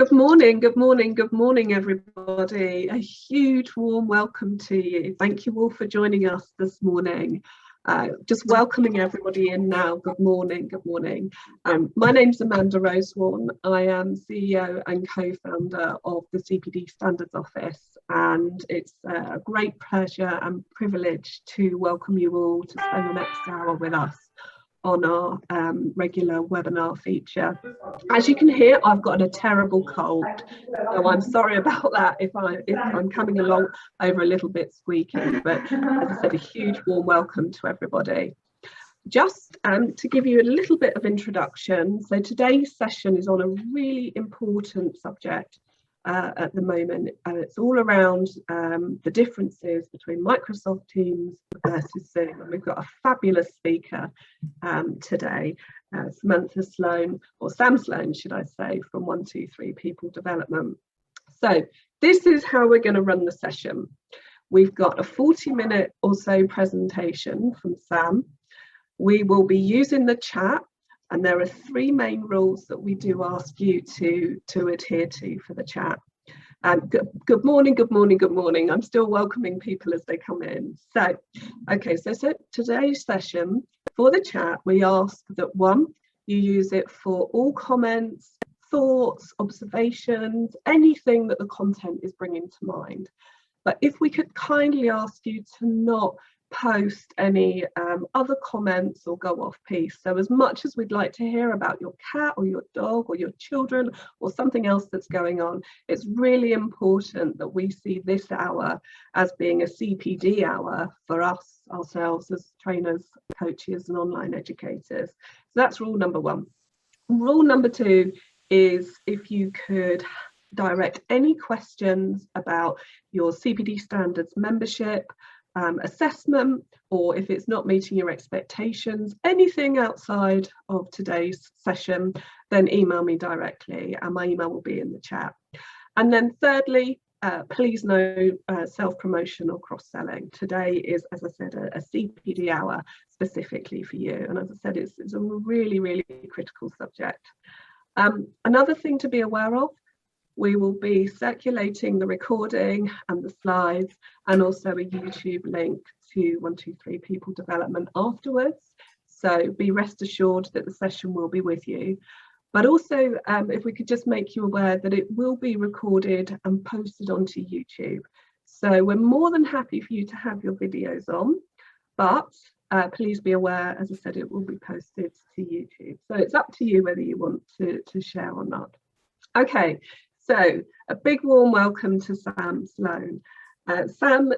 Good morning, good morning, good morning, everybody. A huge warm welcome to you. Thank you all for joining us this morning. Just welcoming everybody in now. Good morning, good morning. My name's Amanda Rosewarne. I am CEO and co-founder of the CPD Standards Office, and it's a great pleasure and privilege to welcome you all to spend the next hour with us on our regular webinar feature. As you can hear, I've got a terrible cold, so I'm sorry about that if I'm coming along over a little bit squeaky, but as I said, a huge warm welcome to everybody. Just to give you a little bit of introduction, so today's session is on a really important subject at the moment. It's all around the differences between Microsoft Teams versus Zoom, and we've got a fabulous speaker today, Samantha Sloan, or Sam Sloan should I say, from 123 People Development. So this is how we're going to run the session. We've got a 40-minute or so presentation from Sam. We will be using the chat, and there are three main rules that we do ask you to adhere to for the chat. Good morning, good morning, good morning. I'm still welcoming people as they come in. So, okay, so today's session, for the chat, we ask that one, you use it for all comments, thoughts, observations, anything that the content is bringing to mind. But if we could kindly ask you to not post any other comments or go off piece. So as much as we'd like to hear about your cat or your dog or your children or something else that's going on, it's really important that we see this hour as being a CPD hour for us, ourselves as trainers, coaches and online educators. So that's rule number one. Rule number two is if you could direct any questions about your CPD Standards membership, assessment, or if it's not meeting your expectations, anything outside of today's session, then email me directly and my email will be in the chat. And then thirdly, please no self-promotion or cross-selling. Today is, as I said, a CPD hour specifically for you, and as I said, it's a really, really critical subject. Another thing to be aware of, we will be circulating the recording and the slides and also a YouTube link to 123 People Development afterwards. So be rest assured that the session will be with you. But also, if we could just make you aware that it will be recorded and posted onto YouTube. So we're more than happy for you to have your videos on, but please be aware, as I said, it will be posted to YouTube. So it's up to you whether you want to share or not. Okay. So a big warm welcome to Sam Sloan. Sam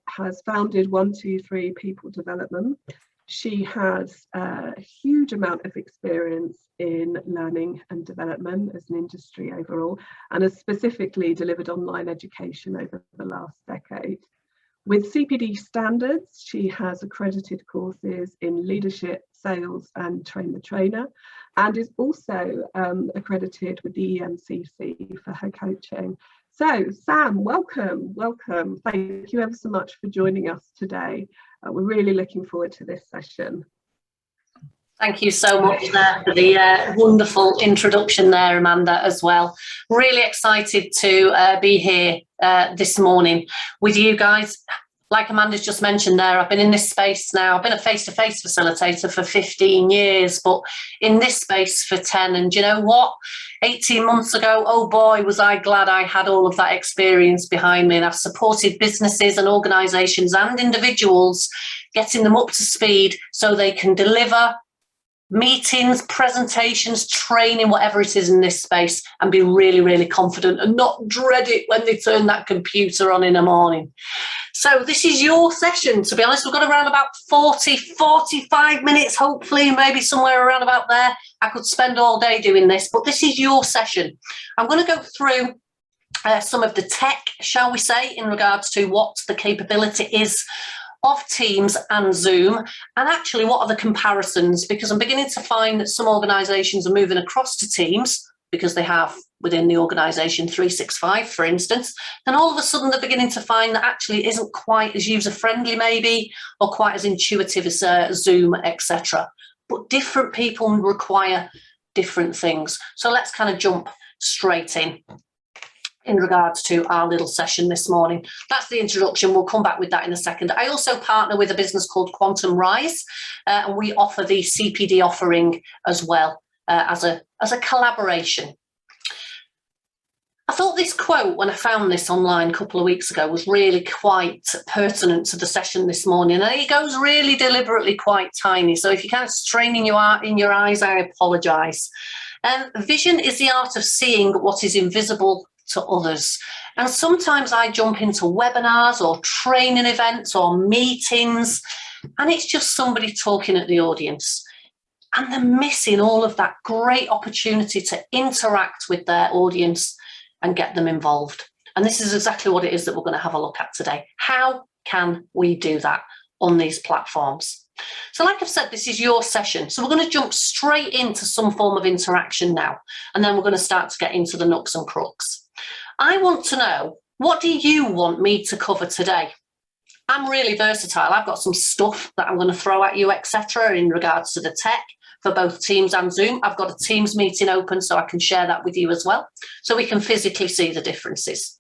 has founded 123 People Development. She has a huge amount of experience in learning and development as an industry overall, and has specifically delivered online education over the last decade. With CPD Standards, she has accredited courses in leadership, sales and train the trainer, and is also accredited with the EMCC for her coaching. So Sam, welcome. Thank you ever so much for joining us today. We're really looking forward to this session. Thank you so much there for the wonderful introduction there, Amanda, as well. Really excited to be here this morning with you guys. Like Amanda's just mentioned there, I've been in this space now. I've been a face-to-face facilitator for 15 years, but in this space for 10. And you know what? 18 months ago, oh boy, was I glad I had all of that experience behind me. And I've supported businesses and organisations and individuals, getting them up to speed so they can deliver meetings, presentations, training, whatever it is in this space, and be really, really confident and not dread it when they turn that computer on in the morning. So this is your session, to be honest. We've got around about 45 minutes, hopefully, maybe somewhere around about there. I could spend all day doing this, but this is your session. I'm going to go through some of the tech, shall we say, in regards to what the capability is of Teams and Zoom, and actually what are the comparisons, because I'm beginning to find that some organisations are moving across to Teams because they have within the organisation 365, for instance, then all of a sudden they're beginning to find that actually it isn't quite as user-friendly maybe, or quite as intuitive as Zoom, etc. But different people require different things. So let's kind of jump straight in regards to our little session this morning. That's the introduction. We'll come back with that in a second. I also partner with a business called Quantum Rise, and we offer the CPD offering as well as a collaboration. I thought this quote, when I found this online a couple of weeks ago, was really quite pertinent to the session this morning. And it goes really deliberately quite tiny. So if you're kind of straining in your eyes, I apologise. Vision is the art of seeing what is invisible to others. And sometimes I jump into webinars or training events or meetings, and it's just somebody talking at the audience. And they're missing all of that great opportunity to interact with their audience and get them involved. And this is exactly what it is that we're going to have a look at today. How can we do that on these platforms? So like I've said, this is your session. So we're going to jump straight into some form of interaction now. And then we're going to start to get into the nooks and crooks. I want to know, what do you want me to cover today? I'm really versatile. I've got some stuff that I'm going to throw at you, etc., in regards to the tech for both Teams and Zoom. I've got a Teams meeting open so I can share that with you as well, so we can physically see the differences.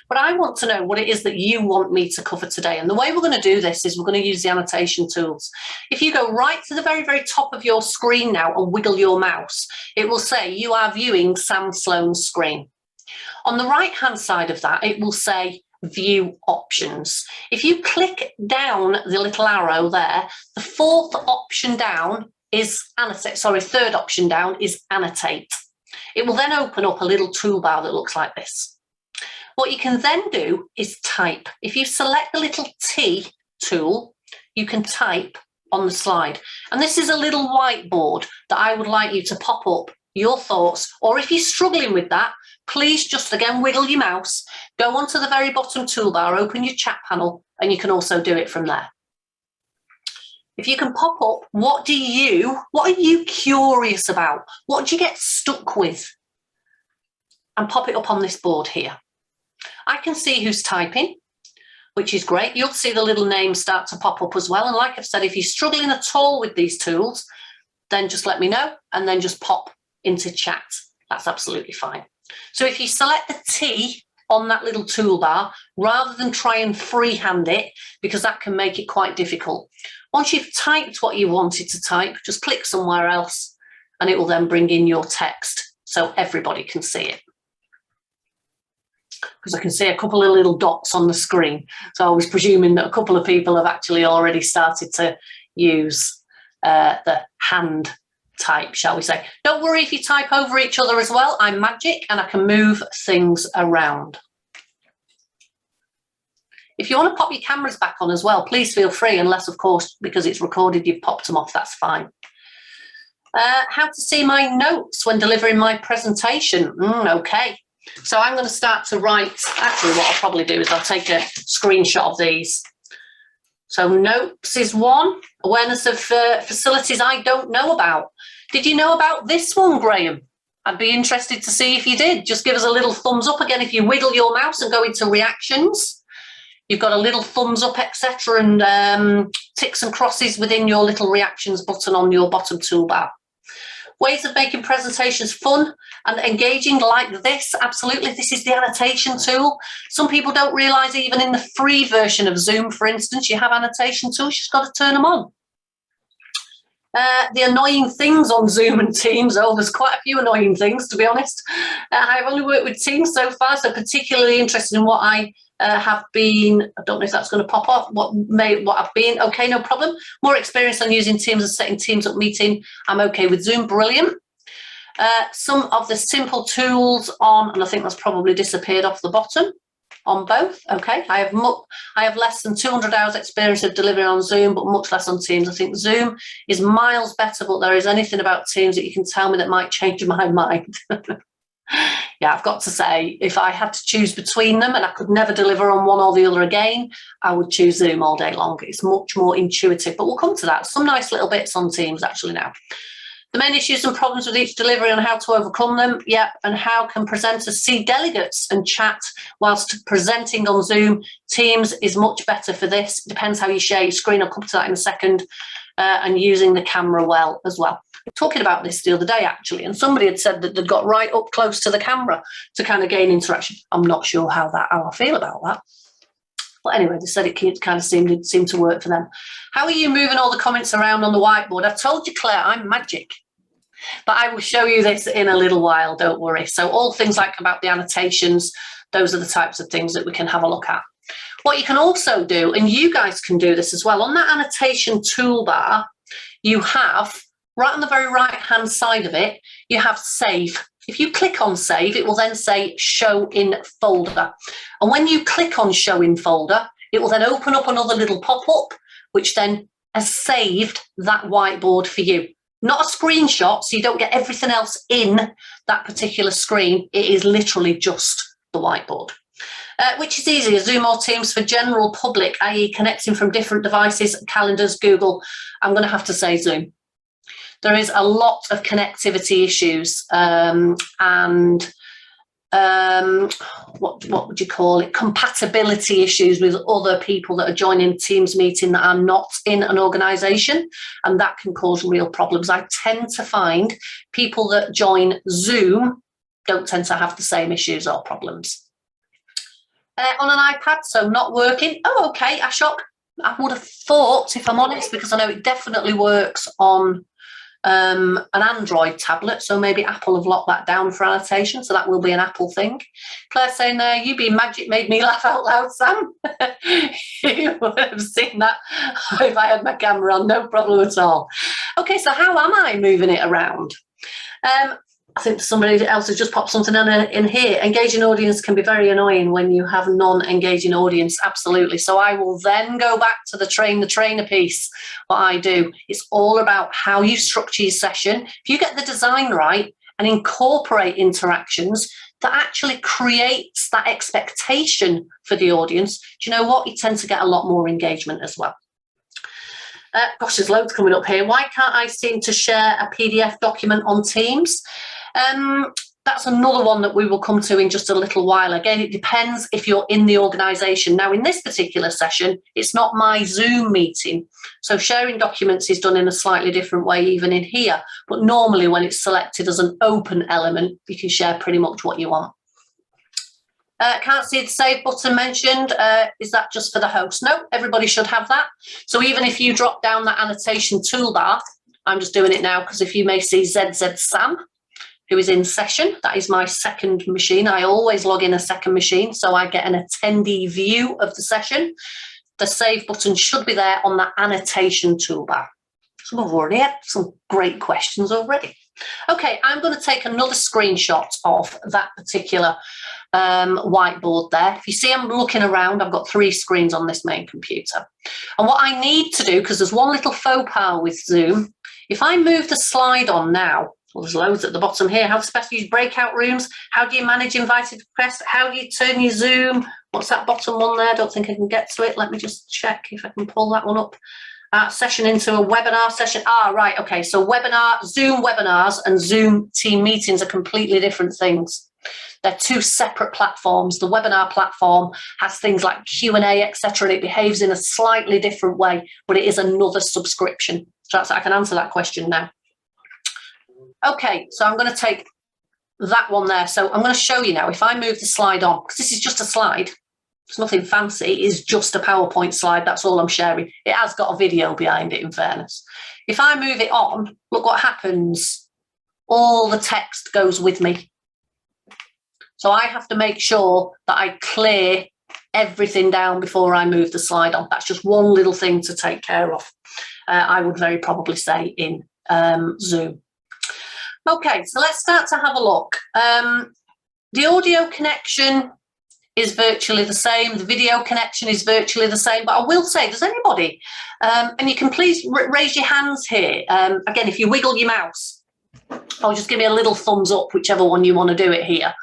But I want to know what it is that you want me to cover today. And the way we're going to do this is we're going to use the annotation tools. If you go right to the very, very top of your screen now and wiggle your mouse, it will say you are viewing Sam Sloan's screen. On the right-hand side of that, it will say view options. If you click down the little arrow there, the fourth option down is annotate. Sorry, third option down is annotate. It will then open up a little toolbar that looks like this. What you can then do is type. If you select the little T tool, you can type on the slide. And this is a little whiteboard that I would like you to pop up your thoughts, or if you're struggling with that, please just again wiggle your mouse, go onto the very bottom toolbar, open your chat panel, and you can also do it from there. If you can pop up, what are you curious about? What do you get stuck with? And pop it up on this board here. I can see who's typing, which is great. You'll see the little names start to pop up as well. And like I've said, if you're struggling at all with these tools, then just let me know and then just pop into chat. That's absolutely fine. So if you select the T on that little toolbar, rather than try and freehand it, because that can make it quite difficult. Once you've typed what you wanted to type, just click somewhere else and it will then bring in your text so everybody can see it. Because I can see a couple of little dots on the screen. So I was presuming that a couple of people have actually already started to use the hand type, shall we say. Don't worry if you type over each other as well. I'm magic and I can move things around. If you want to pop your cameras back on as well, please feel free, unless of course because it's recorded you've popped them off, that's fine. How to see my notes when delivering my presentation. Okay, so I'm going to start to write. Actually, what I'll probably do is I'll take a screenshot of these. So notes is one. Awareness of facilities I don't know about. Did you know about this one, Graham? I'd be interested to see if you did. Just give us a little thumbs up. Again, if you wiggle your mouse and go into reactions, you've got a little thumbs up, etc., and ticks and crosses within your little reactions button on your bottom toolbar. Ways of making presentations fun and engaging like this. Absolutely, this is the annotation tool. Some people don't realise even in the free version of Zoom, for instance, you have annotation tools. You've just got to turn them on. The annoying things on Zoom and Teams. Oh, there's quite a few annoying things, to be honest. I've only worked with Teams so far, so particularly interested in what I have been. I don't know if that's going to pop off. What I've been. Okay, no problem. More experience on using Teams and setting Teams up meeting. I'm okay with Zoom. Brilliant. Some of the simple tools on, and I think that's probably disappeared off the bottom on both. Okay, I have less than 200 hours experience of delivering on Zoom, but much less on Teams. I think Zoom is miles better, but there is anything about Teams that you can tell me that might change my mind. Yeah, I've got to say, if I had to choose between them and I could never deliver on one or the other again, I would choose Zoom all day long. It's much more intuitive, but we'll come to that. Some nice little bits on Teams actually now. The main issues and problems with each delivery and how to overcome them. Yeah, and how can presenters see delegates and chat whilst presenting on Zoom. Teams is much better for this. Depends how you share your screen. I'll come to that in a second. and using the camera well as well. We were talking about this the other day, actually, and somebody had said that they'd got right up close to the camera to kind of gain interaction. I'm not sure how I feel about that. But anyway, they said it kind of seemed to work for them. How are you moving all the comments around on the whiteboard? I've told you, Claire, I'm magic. But I will show you this in a little while, don't worry. So all things like about the annotations, those are the types of things that we can have a look at. What you can also do, and you guys can do this as well, on that annotation toolbar, you have, right on the very right-hand side of it, you have save. If you click on save, it will then say show in folder. And when you click on show in folder, it will then open up another little pop-up, which then has saved that whiteboard for you. Not a screenshot, so you don't get everything else in that particular screen. It is literally just the whiteboard. Which is easier, Zoom or Teams for general public, i.e. connecting from different devices, calendars, Google? I'm going to have to say Zoom. There is a lot of connectivity issues and what would you call it? Compatibility issues with other people that are joining Teams meeting that are not in an organisation, and that can cause real problems. I tend to find people that join Zoom don't tend to have the same issues or problems. On an iPad, so not working. Oh, okay, Ashok. I would have thought, if I'm honest, because I know it definitely works on an Android tablet, so maybe Apple have locked that down for annotation, so that will be an Apple thing. Claire saying there, you being magic made me laugh out loud, Sam. You would have seen that if I had my camera on, no problem at all. Okay, so how am I moving it around? I think somebody else has just popped something in here. Engaging audience can be very annoying when you have non-engaging audience. Absolutely. So I will then go back to the train the trainer piece. What I do, it's all about how you structure your session. If you get the design right and incorporate interactions, that actually creates that expectation for the audience. Do you know what? You tend to get a lot more engagement as well. Gosh, there's loads coming up here. Why can't I seem to share a PDF document on Teams? That's another one that we will come to in just a little while. Again, it depends if you're in the organisation. Now, in this particular session, it's not my Zoom meeting. So sharing documents is done in a slightly different way, even in here. But normally when it's selected as an open element, you can share pretty much what you want. Can't see the save button mentioned. Is that just for the host? No, everybody should have that. So even if you drop down that annotation toolbar, I'm just doing it now because if you may see ZZ Sam, who is in session, that is my second machine. I always log in a second machine, so I get an attendee view of the session. The save button should be there on that annotation toolbar. So we've already had some great questions already. Okay, I'm going to take another screenshot of that particular whiteboard there. If you see I'm looking around, I've got 3 screens on this main computer. And what I need to do, because there's one little faux pas with Zoom, if I move the slide on now, well, there's loads at the bottom here. How to best use breakout rooms? How do you manage invited requests? How do you turn your Zoom? What's that bottom one there? I don't think I can get to it. Let me just check if I can pull that one up. Session into a webinar session. Right, okay. So webinar, Zoom webinars and Zoom team meetings are completely different things. They're 2 separate platforms. The webinar platform has things like Q&A, etc., and it behaves in a slightly different way, but it is another subscription. So I can answer that question now. Okay, so I'm going to take that one there. So I'm going to show you now, if I move the slide on, because this is just a slide, it's nothing fancy, it is just a PowerPoint slide, that's all I'm sharing. It has got a video behind it, in fairness. If I move it on, look what happens. All the text goes with me. So I have to make sure that I clear everything down before I move the slide on. That's just one little thing to take care of, I would very probably say, in Zoom. Okay, so let's start to have a look. The audio connection is virtually the same. The video connection is virtually the same. But I will say, does anybody, and you can please raise your hands here. Again, if you wiggle your mouse, or just give me a little thumbs up, whichever one you want to do it here.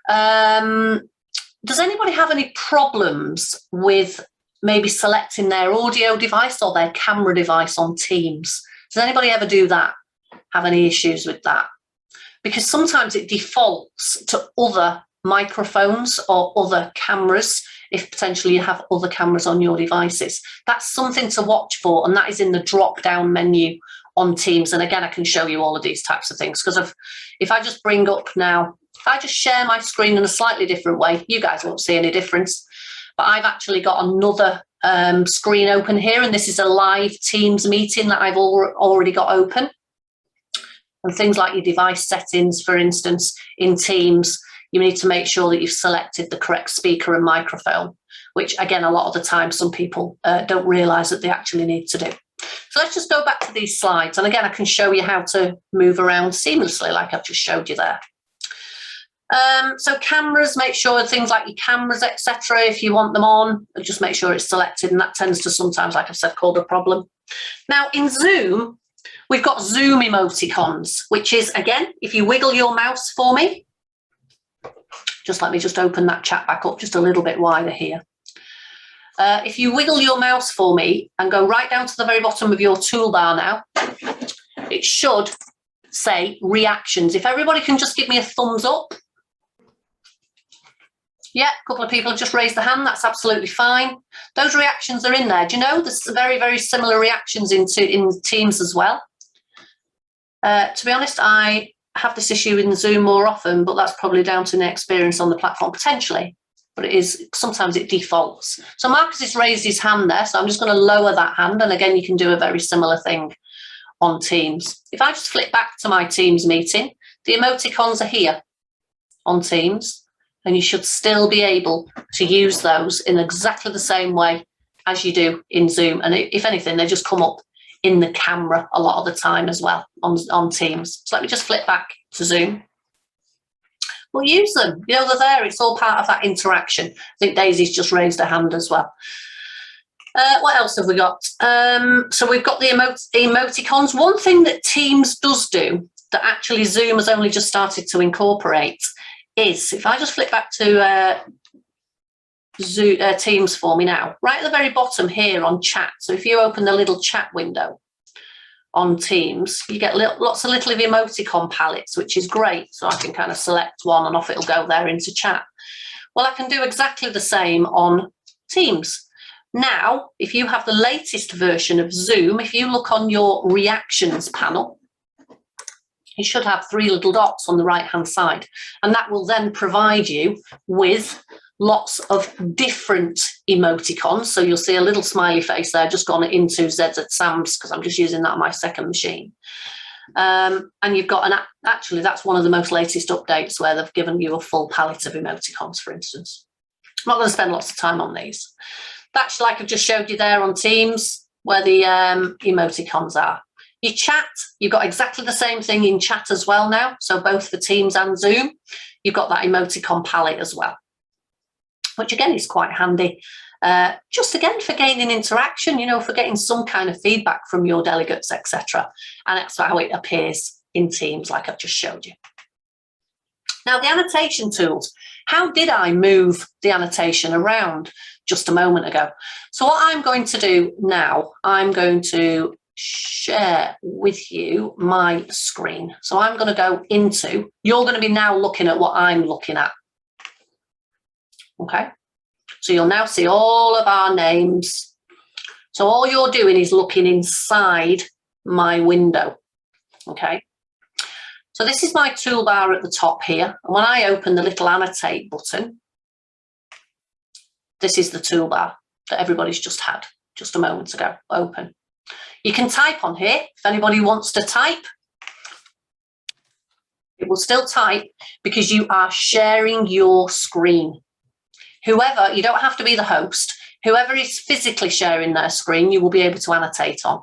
Does anybody have any problems with maybe selecting their audio device or their camera device on Teams? Does anybody ever do that? Have any issues with that? Because sometimes it defaults to other microphones or other cameras if potentially you have other cameras on your devices. That's something to watch for, and that is in the drop-down menu on Teams. And again, I can show you all of these types of things, because if I just bring up now, if I just share my screen in a slightly different way, you guys won't see any difference, but I've actually got another screen open here, and this is a live Teams meeting that I've already got open. And things like your device settings, for instance, in Teams, you need to make sure that you've selected the correct speaker and microphone, which again, a lot of the time, some people don't realise that they actually need to do. So let's just go back to these slides. And again, I can show you how to move around seamlessly like I've just showed you there. So cameras, make sure things like your cameras, etc., if you want them on, just make sure it's selected, and that tends to sometimes, like I've said, cause a problem. Now in Zoom, we've got Zoom emoticons, which is, again, if you wiggle your mouse for me, just let me just open that chat back up just a little bit wider here. If you wiggle your mouse for me and go right down to the very bottom of your toolbar now, it should say reactions. If everybody can just give me a thumbs up. Yeah, a couple of people have just raised their hand. That's absolutely fine. Those reactions are in there. Do you know there's very, very similar reactions in Teams as well? To be honest, I have this issue in Zoom more often, but that's probably down to inexperience on the platform, potentially. But it is, sometimes it defaults. So Marcus has raised his hand there, so I'm just going to lower that hand. And again, you can do a very similar thing on Teams. If I just flip back to my Teams meeting, the emoticons are here on Teams, and you should still be able to use those in exactly the same way as you do in Zoom. And if anything, they just come up in the camera a lot of the time as well on Teams. So let me just flip back to Zoom. We'll use them. You know, they're there. It's all part of that interaction. I think Daisy's just raised her hand as well. What else have we got? So we've got the emoticons. One thing that Teams does do that actually Zoom has only just started to incorporate is, if I just flip back to Teams for me now, right at the very bottom here on chat. So if you open the little chat window on Teams, you get lots of little emoticon palettes, which is great. So I can kind of select one and off it'll go there into chat. Well, I can do exactly the same on Teams. Now, if you have the latest version of Zoom, if you look on your reactions panel, you should have 3 little dots on the right-hand side, and that will then provide you with lots of different emoticons. So you'll see a little smiley face there, just gone into ZZ Sam's, because I'm just using that on my second machine. And you've got actually, that's one of the most latest updates where they've given you a full palette of emoticons, for instance. I'm not going to spend lots of time on these. That's like I've just showed you there on Teams, where the emoticons are. Your chat, you've got exactly the same thing in chat as well now. So both for Teams and Zoom, you've got that emoticon palette as well, which again is quite handy. Just again for gaining interaction, you know, for getting some kind of feedback from your delegates, etc. And that's how it appears in Teams, like I've just showed you. Now, the annotation tools. How did I move the annotation around just a moment ago? So what I'm going to do now, I'm going to share with you my screen. So I'm going to go into, you're going to be now looking at what I'm looking at. Okay, so you'll now see all of our names. So all you're doing is looking inside my window. Okay, so this is my toolbar at the top here. And when I open the little annotate button, this is the toolbar that everybody's just had just a moment ago open. You can type on here if anybody wants to type. It will still type because you are sharing your screen. Whoever, you don't have to be the host, whoever is physically sharing their screen, you will be able to annotate on.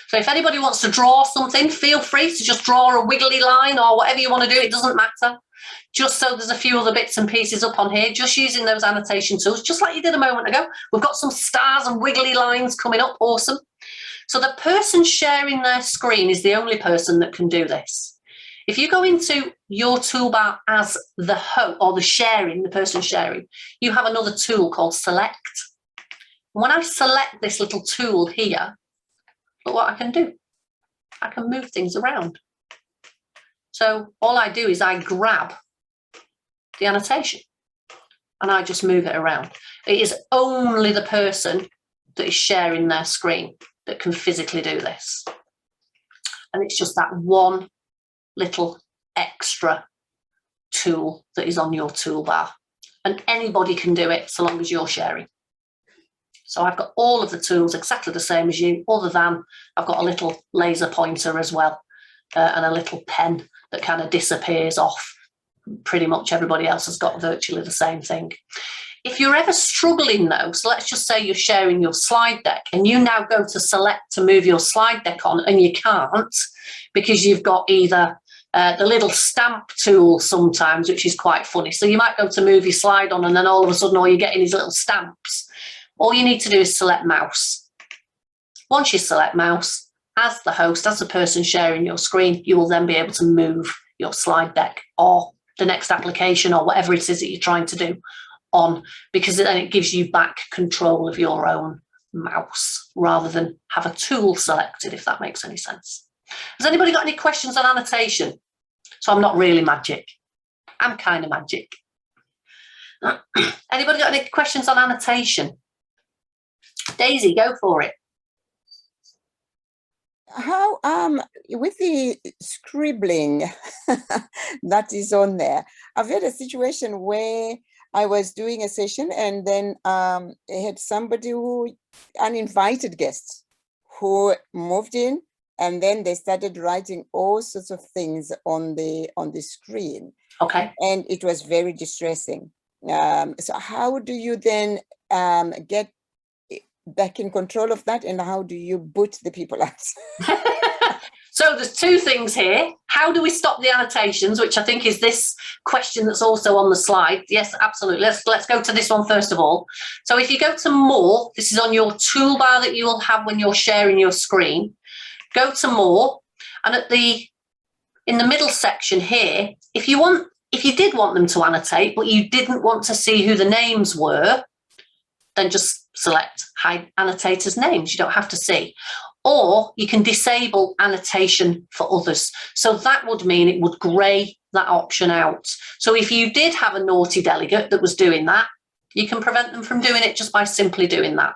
So if anybody wants to draw something, feel free to just draw a wiggly line or whatever you want to do, it doesn't matter. Just so there's a few other bits and pieces up on here, just using those annotation tools, just like you did a moment ago. We've got some stars and wiggly lines coming up, awesome. So the person sharing their screen is the only person that can do this. If you go into your toolbar as the host or the sharing, the person sharing, you have another tool called select. When I select this little tool here, look what I can do. I can move things around. So all I do is I grab the annotation and I just move it around. It is only the person that is sharing their screen that can physically do this. And it's just that one little extra tool that is on your toolbar. And anybody can do it so long as you're sharing. So I've got all of the tools exactly the same as you, other than I've got a little laser pointer as well, and a little pen that kind of disappears off. Pretty much everybody else has got virtually the same thing. If you're ever struggling though, so let's just say you're sharing your slide deck and you now go to select to move your slide deck on and you can't because you've got either the little stamp tool sometimes, which is quite funny. So you might go to move your slide on and then all of a sudden all you're getting is little stamps. All you need to do is select mouse. Once you select mouse, as the host, as the person sharing your screen, you will then be able to move your slide deck or the next application or whatever it is that you're trying to do on, because then it gives you back control of your own mouse rather than have a tool selected, if that makes any sense. Has anybody got any questions on annotation? So I'm not really magic. I'm kind of magic. Anybody got any questions on annotation? Daisy, go for it. How with the scribbling that is on there, I've had a situation where I was doing a session and then I had somebody who, uninvited guests, who moved in and then they started writing all sorts of things on the screen. Okay. And it was very distressing. So how do you then get back in control of that, and how do you boot the people out? So there's two things here. How do we stop the annotations, which I think is this question that's also on the slide. Yes, absolutely. Let's go to this one first of all. So if you go to more, this is on your toolbar that you will have when you're sharing your screen. Go to more, and in the middle section here, if you did want them to annotate but you didn't want to see who the names were, then just select hide annotators' names. You don't have to see. Or you can disable annotation for others. So that would mean it would grey that option out. So if you did have a naughty delegate that was doing that, you can prevent them from doing it just by simply doing that.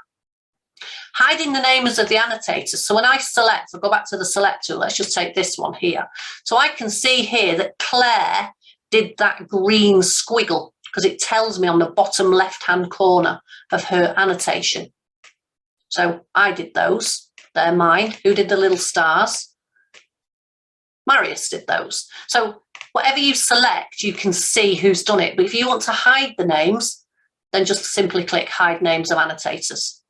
Hiding the names of the annotators. So when I select, I'll go back to the select tool. Let's just take this one here. So I can see here that Claire did that green squiggle because it tells me on the bottom left-hand corner of her annotation. So I did those. They're mine. Who did the little stars? Marius did those. So whatever you select, you can see who's done it. But if you want to hide the names, then just simply click Hide Names of Annotators.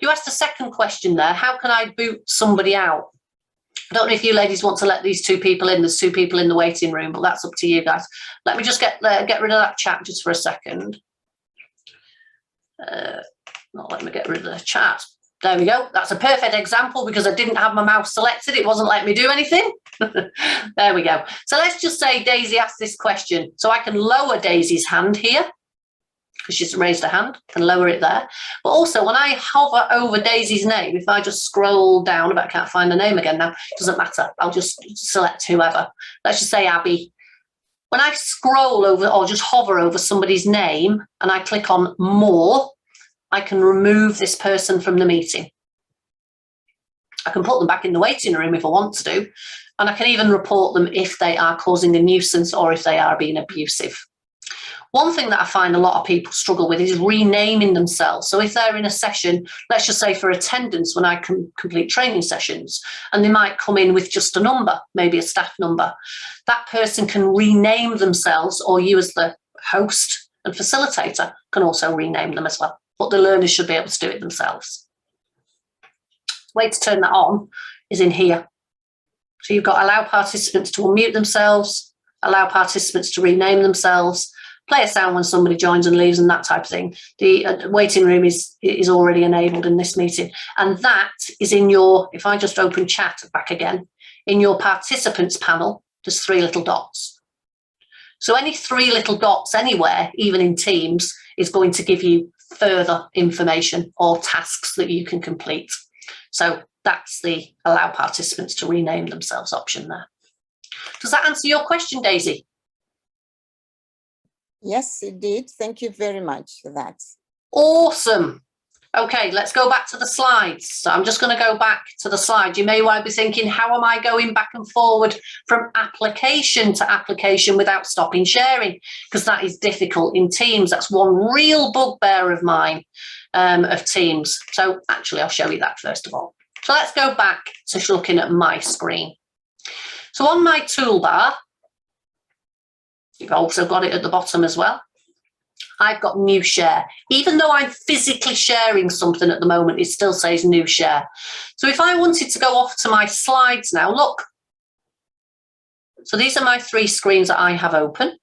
You asked a second question there. How can I boot somebody out? I don't know if you ladies want to let these two people in. There's two people in the waiting room, but that's up to you guys. Let me just get rid of that chat just for a second. Not let me get rid of the chat. There we go. That's a perfect example because I didn't have my mouse selected. It wasn't letting me do anything. There we go. So let's just say Daisy asked this question. So I can lower Daisy's hand here because she's raised her hand. I can lower it there. But also when I hover over Daisy's name, if I just scroll down, but I can't find the name again now, it doesn't matter. I'll just select whoever. Let's just say Abby. When I scroll over or just hover over somebody's name and I click on more, I can remove this person from the meeting. I can put them back in the waiting room if I want to do, and I can even report them if they are causing a nuisance or if they are being abusive. One thing that I find a lot of people struggle with is renaming themselves. So if they're in a session, let's just say for attendance when I complete training sessions, and they might come in with just a number, maybe a staff number, that person can rename themselves, or you as the host and facilitator can also rename them as well. But the learners should be able to do it themselves. The way to turn that on is in here. So you've got allow participants to unmute themselves, allow participants to rename themselves, play a sound when somebody joins and leaves and that type of thing. The waiting room is already enabled in this meeting. And that is in your, if I just open chat back again, in your participants panel, there's 3 little dots. So any 3 little dots anywhere, even in Teams, is going to give you further information or tasks that you can complete. So that's the allow participants to rename themselves option there. Does that answer your question, Daisy? Yes, it did. Thank you very much for that. Awesome. Okay, let's go back to the slides. So I'm just going to go back to the slide. You may well be thinking, how am I going back and forward from application to application without stopping sharing? Because that is difficult in Teams. That's one real bugbear of mine, of Teams. So actually, I'll show you that first of all. So let's go back to looking at my screen. So on my toolbar, you've also got it at the bottom as well. I've got new share. Even though I'm physically sharing something at the moment, it still says new share. So if I wanted to go off to my slides now, look. So these are my 3 screens that I have open.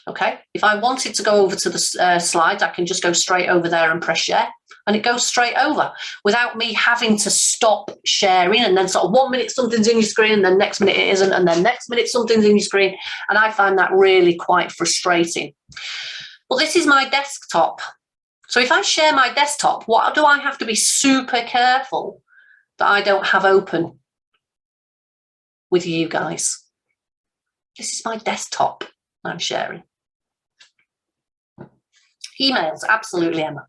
Okay, if I wanted to go over to the slides, I can just go straight over there and press share, and it goes straight over without me having to stop sharing, and then sort of 1 minute something's in your screen and then next minute it isn't, and then next minute something's in your screen, and I find that really quite frustrating. Well, this is my desktop. So if I share my desktop, what do I have to be super careful that I don't have open with you guys? This is my desktop I'm sharing. Emails, absolutely, Emma.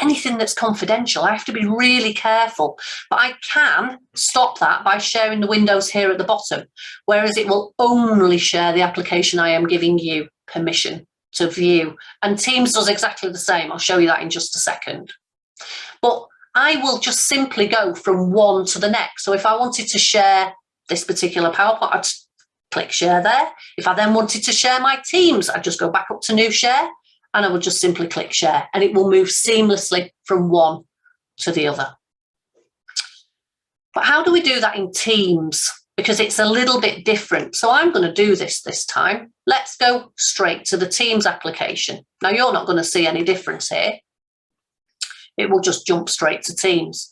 Anything that's confidential, I have to be really careful, but I can stop that by sharing the windows here at the bottom, whereas it will only share the application I am giving you permission to view. And Teams does exactly the same. I'll show you that in just a second. But I will just simply go from one to the next. So if I wanted to share this particular PowerPoint, I'd click share there. If I then wanted to share my Teams, I'd just go back up to new share, and I would just simply click share, and it will move seamlessly from one to the other. But how do we do that in Teams? Because it's a little bit different. So I'm going to do this time. Let's go straight to the Teams application. Now you're not going to see any difference here. It will just jump straight to Teams.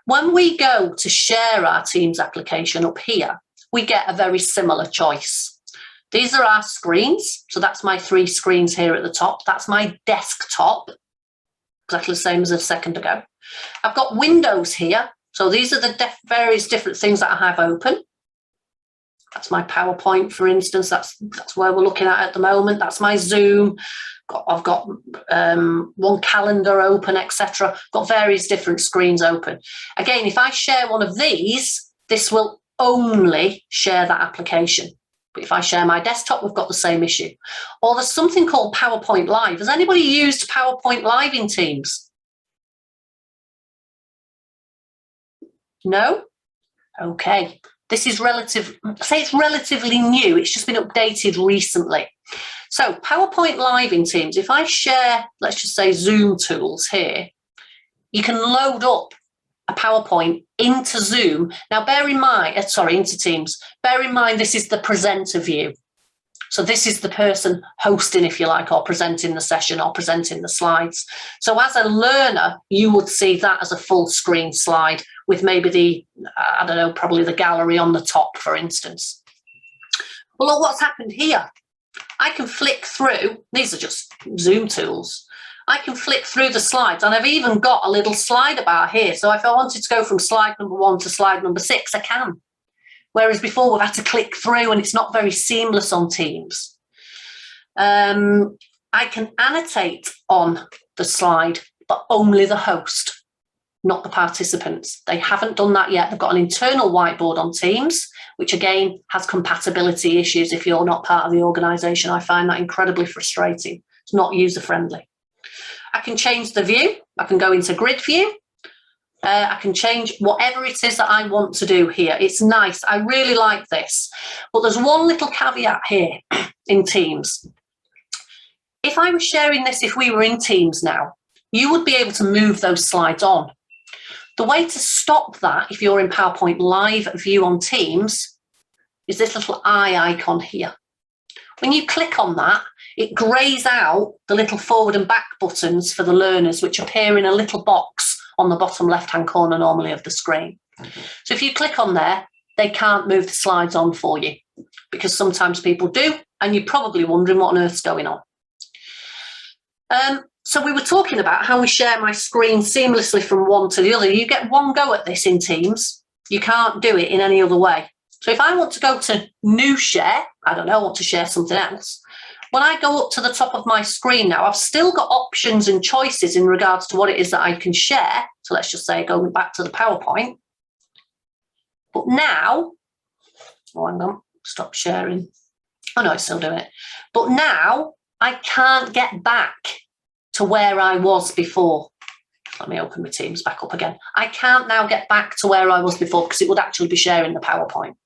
When we go to share our Teams application up here, we get a very similar choice. These are our screens. So that's my 3 screens here at the top. That's my desktop, exactly the same as a second ago. I've got windows here. So these are the various different things that I have open. That's my PowerPoint, for instance. That's where we're looking at the moment. That's my Zoom. I've got one calendar open, etc. Got various different screens open. Again, if I share one of these, this will only share that application. But if I share my desktop, we've got the same issue. Or there's something called PowerPoint Live. Has anybody used PowerPoint Live in Teams? No? Okay. This is it's relatively new. It's just been updated recently. So PowerPoint Live in Teams, if I share, let's just say Zoom tools here, you can load up a PowerPoint into Zoom. Now, bear in mind, into Teams, bear in mind, this is the presenter view. So this is the person hosting, if you like, or presenting the session or presenting the slides. So as a learner, you would see that as a full screen slide with maybe the, I don't know, probably the gallery on the top, for instance. Well, look what's happened here. I can flick through, these are just Zoom tools. I can flick through the slides, and I've even got a little slider bar here. So if I wanted to go from slide number 1 to slide number 6, I can. Whereas before we've had to click through, and it's not very seamless on Teams. I can annotate on the slide, but only the host, not the participants. They haven't done that yet. They've got an internal whiteboard on Teams, which again has compatibility issues if you're not part of the organisation. I find that incredibly frustrating. It's not user-friendly. I can change the view. I can go into grid view. I can change whatever it is that I want to do here. It's nice. I really like this. But there's one little caveat here in Teams. If I was sharing this, if we were in Teams now, you would be able to move those slides on. The way to stop that, if you're in PowerPoint Live view on Teams, is this little eye icon here. When you click on that, it greys out the little forward and back buttons for the learners, which appear in a little box on the bottom left-hand corner normally of the screen. So if you click on there, they can't move the slides on for you, because sometimes people do, and you're probably wondering what on earth's going on. So we were talking about how we share my screen seamlessly from one to the other. You get one go at this in Teams. You can't do it in any other way. So if I want to go to new share, I don't know, I want to share something else. When I go up to the top of my screen now, I've still got options and choices in regards to what it is that I can share. So let's just say going back to the PowerPoint. But now, oh, hang on, stop sharing. Oh no, it's still doing it. But now I can't get back to where I was before. Let me open my Teams back up again. I can't now get back to where I was before because it would actually be sharing the PowerPoint.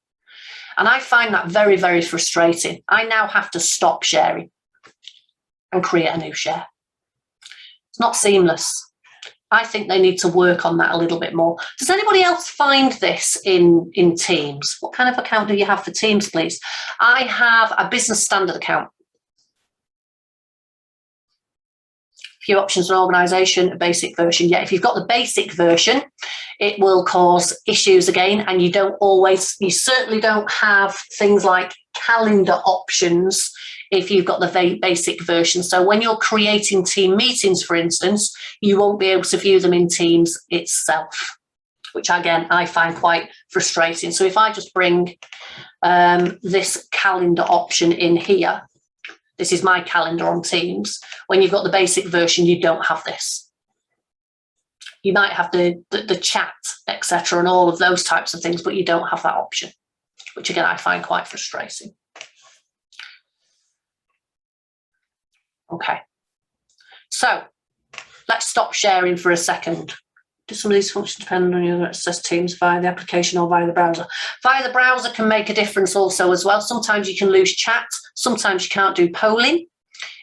And I find that very, very frustrating. I now have to stop sharing and create a new share. It's not seamless. I think they need to work on that a little bit more. Does anybody else find this in Teams? What kind of account do you have for Teams, please? I have a business standard account. Few options for organisation, a basic version. Yeah, if you've got the basic version, it will cause issues again, and you certainly don't have things like calendar options if you've got the basic version. So when you're creating team meetings, for instance, you won't be able to view them in Teams itself, which again, I find quite frustrating. So if I just bring this calendar option in here, this is my calendar on Teams. When you've got the basic version, you don't have this. You might have the chat, etc., and all of those types of things, but you don't have that option, which again, I find quite frustrating. Okay, so let's stop sharing for a second. Do some of these functions depend on your access Teams via the application or via the browser? Via the browser can make a difference also as well. Sometimes you can lose chat. Sometimes you can't do polling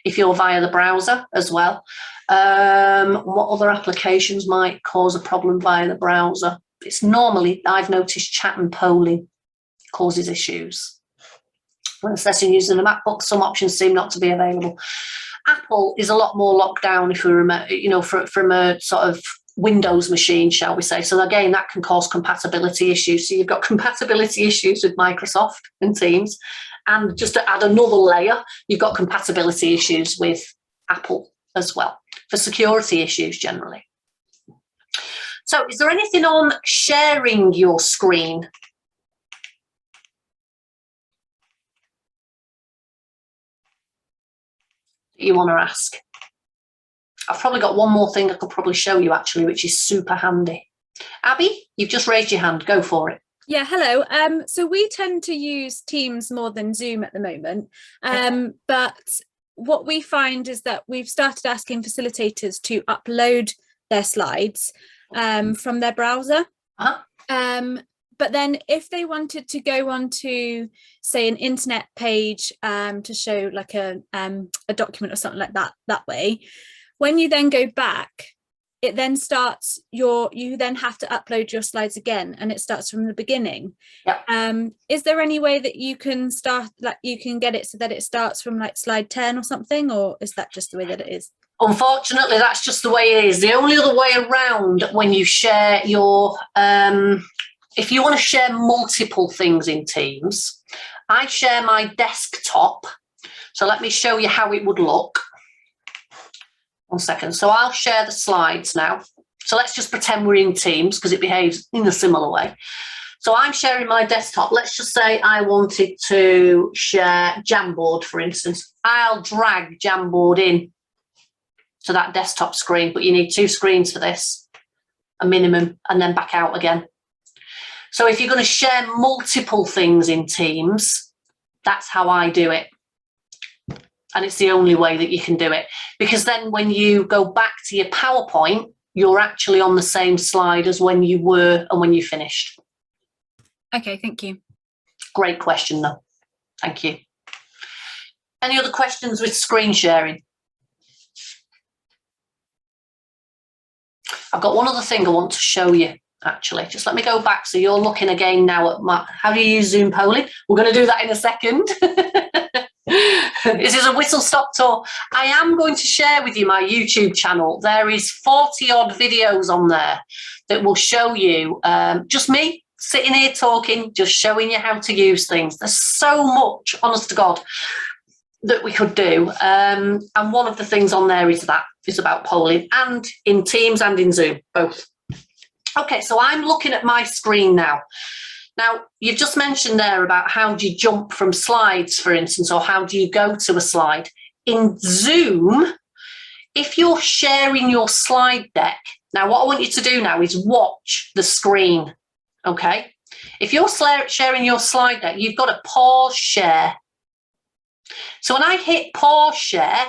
if you're via the browser as well. What other applications might cause a problem via the browser? It's normally, I've noticed, chat and polling causes issues. When assessing using a MacBook, some options seem not to be available. Apple is a lot more locked down if we remember, you know, from a sort of Windows machine, shall we say. So again, that can cause compatibility issues. So you've got compatibility issues with Microsoft and Teams. And just to add another layer, you've got compatibility issues with Apple as well, for security issues generally. So is there anything on sharing your screen? You want to ask? I've probably got one more thing I could probably show you actually, which is super handy. Abby, you've just raised your hand, go for it. Yeah, hello. So we tend to use Teams more than Zoom at the moment, but what we find is that we've started asking facilitators to upload their slides from their browser. But then if they wanted to go on to, say, an internet page to show like a document or something like that way, when you then go back, it then starts you then have to upload your slides again, and it starts from the beginning. Yep. Is there any way that you can start, like you can get it so that it starts from like slide 10 or something, or is that just the way that it is? Unfortunately, that's just the way it is. The only other way around, when you share your if you want to share multiple things in Teams, I share my desktop. So let me show you how it would look. 1 second. So I'll share the slides now. So let's just pretend we're in Teams because it behaves in a similar way. So I'm sharing my desktop. Let's just say I wanted to share Jamboard, for instance. I'll drag Jamboard in to that desktop screen, but you need 2 screens for this, a minimum, and then back out again. So if you're going to share multiple things in Teams, that's how I do it. And it's the only way that you can do it, because then when you go back to your PowerPoint, you're actually on the same slide as when you were and when you finished. Okay, thank you. Great question, though. Thank you. Any other questions with screen sharing? I've got one other thing I want to show you, actually. Just let me go back. So you're looking again now at how do you use Zoom polling? We're going to do that in a second. This is a whistle-stop tour. I am going to share with you my YouTube channel. There is 40-odd videos on there that will show you just me sitting here talking, just showing you how to use things. There's so much, honest to God, that we could do. And one of the things on there is about polling, and in Teams and in Zoom, both. Okay, so I'm looking at my screen now. Now, you've just mentioned there about how do you jump from slides, for instance, or how do you go to a slide. In Zoom, if you're sharing your slide deck, now what I want you to do now is watch the screen, okay? If you're sharing your slide deck, you've got to pause share. So when I hit pause share,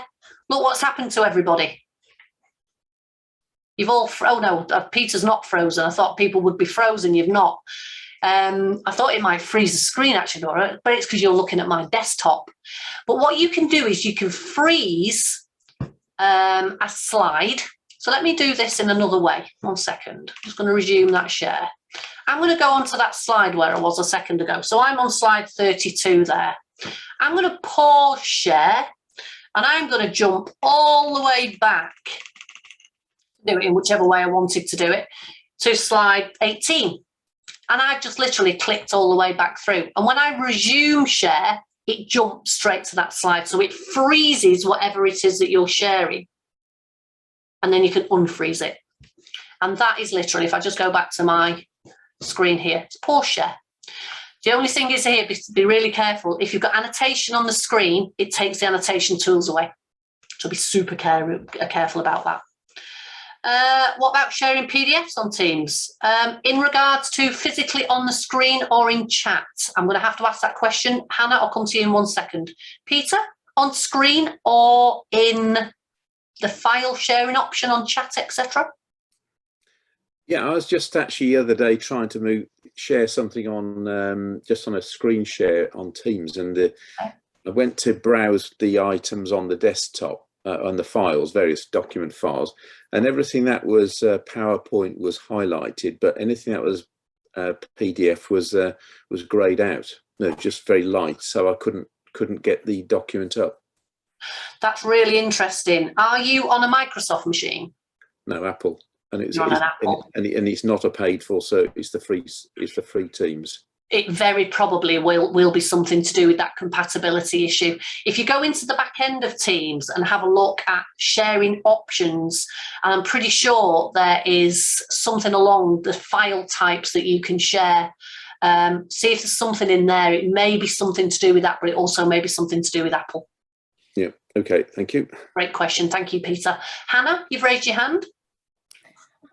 look what's happened to everybody. You've all, oh no, Peter's not frozen. I thought people would be frozen, you've not. I thought it might freeze the screen actually, Laura, but it's because you're looking at my desktop. But what you can do is you can freeze a slide. So let me do this in another way. 1 second. I'm just going to resume that share. I'm going to go onto that slide where I was a second ago. So I'm on slide 32 there. I'm going to pause share and I'm going to jump all the way back, do it in whichever way I wanted to do it, to slide 18. And I've just literally clicked all the way back through. And when I resume share, it jumps straight to that slide. So it freezes whatever it is that you're sharing. And then you can unfreeze it. And that is literally, if I just go back to my screen here, it's pause share. The only thing is here, be really careful. If you've got annotation on the screen, it takes the annotation tools away. So be super careful about that. What about sharing PDFs on Teams? In regards to physically on the screen or in chat, I'm going to have to ask that question. Hannah, I'll come to you in 1 second. Peter, on screen or in the file sharing option on chat, etc.? Yeah, I was just actually the other day trying to share something on just on a screen share on Teams, and I went to browse the items on the desktop. On the files, various document files, and everything that was PowerPoint was highlighted, but anything that was PDF was greyed out. No, just very light, so I couldn't get the document up. That's really interesting. Are you on a Microsoft machine? No, Apple, and it's on an Apple. And it's not a paid for, so it's the free Teams. It very probably will be something to do with that compatibility issue. If you go into the back end of Teams and have a look at sharing options, and I'm pretty sure there is something along the file types that you can share. See if there's something in there. It may be something to do with that, but it also may be something to do with Apple. Yeah, okay, thank you. Great question. Thank you, Peter. Hannah, you've raised your hand.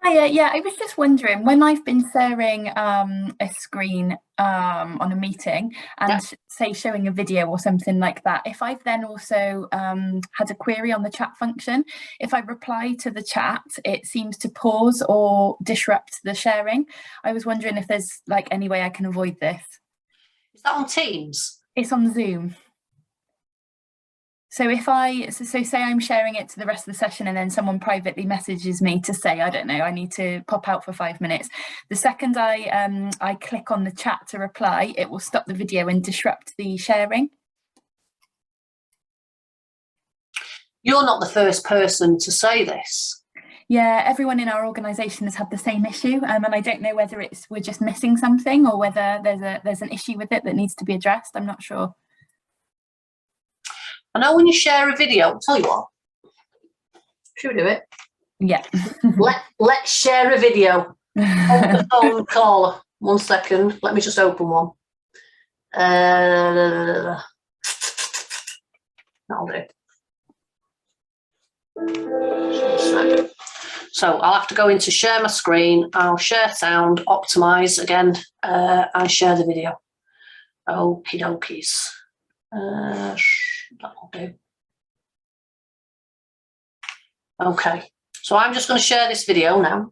Hiya, yeah, I was just wondering, when I've been sharing a screen on a meeting and say showing a video or something like that, if I've then also had a query on the chat function, if I reply to the chat, it seems to pause or disrupt the sharing. I was wondering if there's like any way I can avoid this. Is that on Teams? It's on Zoom. So if so say I'm sharing it to the rest of the session and then someone privately messages me to say, I don't know, I need to pop out for 5 minutes. The second I click on the chat to reply, it will stop the video and disrupt the sharing. You're not the first person to say this. Yeah, everyone in our organisation has had the same issue, and I don't know whether we're just missing something or whether there's an issue with it that needs to be addressed. I'm not sure. I know when you share a video, I'll tell you what, should we do it? Yeah. Let's share a video on the phone caller. 1 second, let me just open one. That'll do. So I'll have to go into share my screen. I'll share sound, optimize again. I share the video. Okie dokies. That'll do. Okay, so I'm just going to share this video now.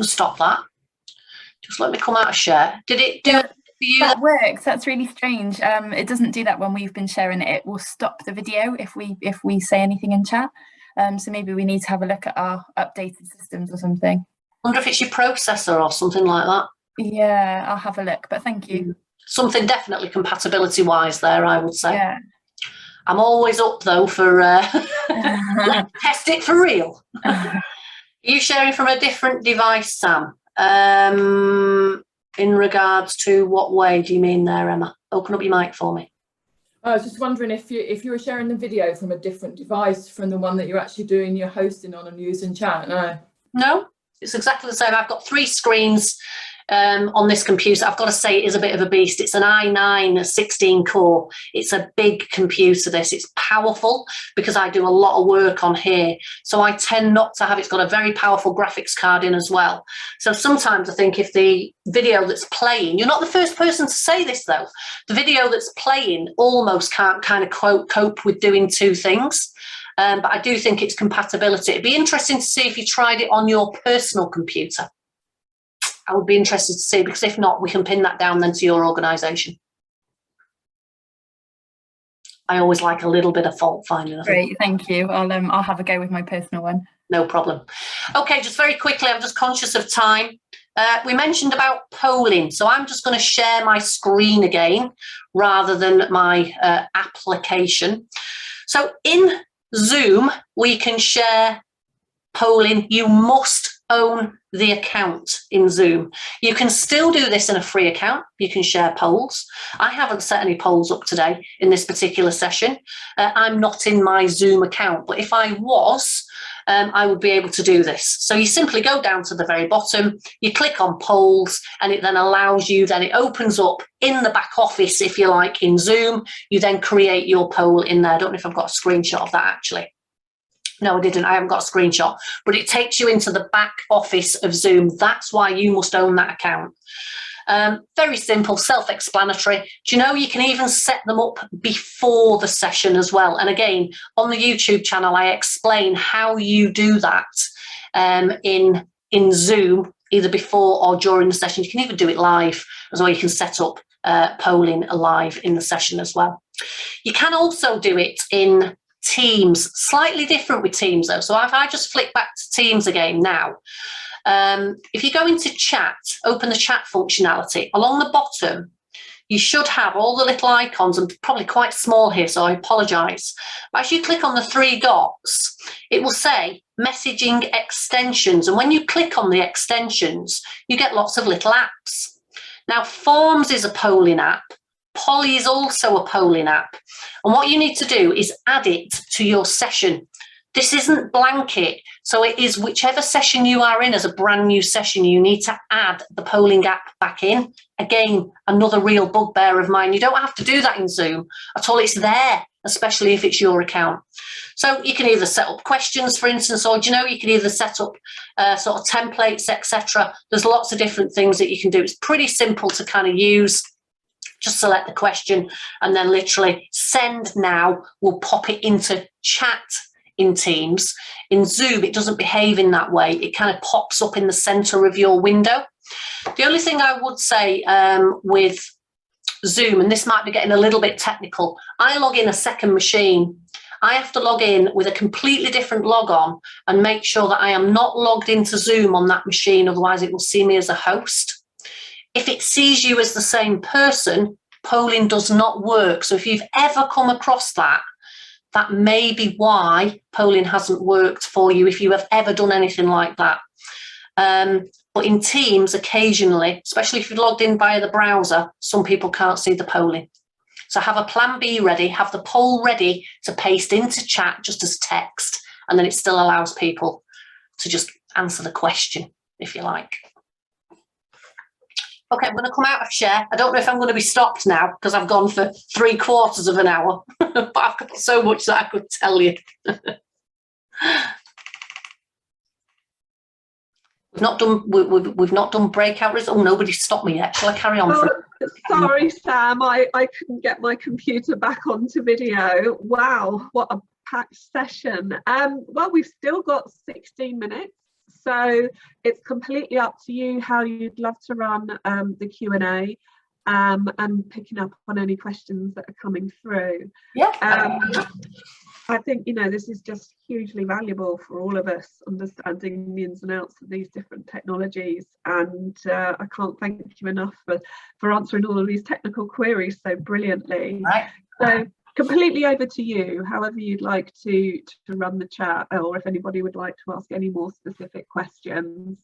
Stop that. Just let me come out of share. Did it do it for you? That works. That's really strange. It doesn't do that when we've been sharing it. It will stop the video if we say anything in chat. So maybe we need to have a look at our updated systems or something. I wonder if it's your processor or something like that. Yeah, I'll have a look, but thank you. Something definitely compatibility wise there, I would say. Yeah. I'm always up though for let's test it for real. Are you sharing from a different device, Sam? In regards to what way do you mean there, Emma? Open up your mic for me. I was just wondering if you were sharing the video from a different device from the one that you're actually doing your hosting on and using chat. No, it's exactly the same. I've got 3 screens on this computer. I've got to say, it is a bit of a beast. It's an i9 16 core. It's a big computer, this. It's powerful because I do a lot of work on here. So I tend not to have, it's got a very powerful graphics card in as well. So sometimes I think if the video that's playing, you're not the first person to say this though, the video that's playing almost can't kind of cope with doing 2 things. But I do think it's compatibility. It'd be interesting to see if you tried it on your personal computer. I would be interested to see, because if not, we can pin that down then to your organisation. I always like a little bit of fault finding. Great, thank you. I'll have a go with my personal one. No problem. Okay, just very quickly, I'm just conscious of time. We mentioned about polling, so I'm just going to share my screen again rather than my application. So in Zoom, we can share polling. You must own the account in Zoom. You can still do this in a free account. You can share polls. I haven't set any polls up today in this particular session. I'm not in my Zoom account, but if I was, I would be able to do this. So you simply go down to the very bottom, you click on polls, and it then allows you, then it opens up in the back office, if you like, in Zoom. You then create your poll in there. I don't know if I've got a screenshot of that actually. No, I didn't. I haven't got a screenshot, but it takes you into the back office of Zoom. That's why you must own that account. Very simple, self-explanatory. Do you know you can even set them up before the session as well? And again, on the YouTube channel, I explain how you do that in Zoom, either before or during the session. You can even do it live as well. You can set up polling live in the session as well. You can also do it in Teams, slightly different with Teams though. So if I just flick back to Teams again now, if you go into chat, open the chat functionality, along the bottom, you should have all the little icons, and probably quite small here, so I apologise. But as you click on the 3 dots, it will say messaging extensions. And when you click on the extensions, you get lots of little apps. Now, Forms is a polling app. Polly is also a polling app. And what you need to do is add it to your session. This isn't blanket. So it is whichever session you are in as a brand new session, you need to add the polling app back in. Again, another real bugbear of mine. You don't have to do that in Zoom at all. It's there, especially if it's your account. So you can either set up questions, for instance, or you can either set up sort of templates, etc. There's lots of different things that you can do. It's pretty simple to kind of use. Just select the question and then literally send now will pop it into chat in Teams. In Zoom, it doesn't behave in that way. It kind of pops up in the center of your window. The only thing I would say with Zoom, and this might be getting a little bit technical, I log in a second machine. I have to log in with a completely different log on and make sure that I am not logged into Zoom on that machine. Otherwise, it will see me as a host. If it sees you as the same person, polling does not work. So if you've ever come across that, that may be why polling hasn't worked for you, if you have ever done anything like that. But in Teams, occasionally, especially if you've logged in via the browser, some people can't see the polling. So have a plan B ready, have the poll ready to paste into chat just as text, and then it still allows people to just answer the question, if you like. Okay, I'm going to come out of share. I don't know if I'm going to be stopped now because I've gone for 3/4 of an hour, but I've got so much that I could tell you. We've not done breakout results. Oh, nobody stopped me yet. Shall I carry on? Sorry, Sam. I couldn't get my computer back onto video. Wow, what a packed session. Well, we've still got 16 minutes. So it's completely up to you how you'd love to run the Q&A and picking up on any questions that are coming through. Yeah. I think, this is just hugely valuable for all of us, understanding the ins and outs of these different technologies. And I can't thank you enough for answering all of these technical queries so brilliantly. Right. So completely over to you, however you'd like to run the chat, or if anybody would like to ask any more specific questions.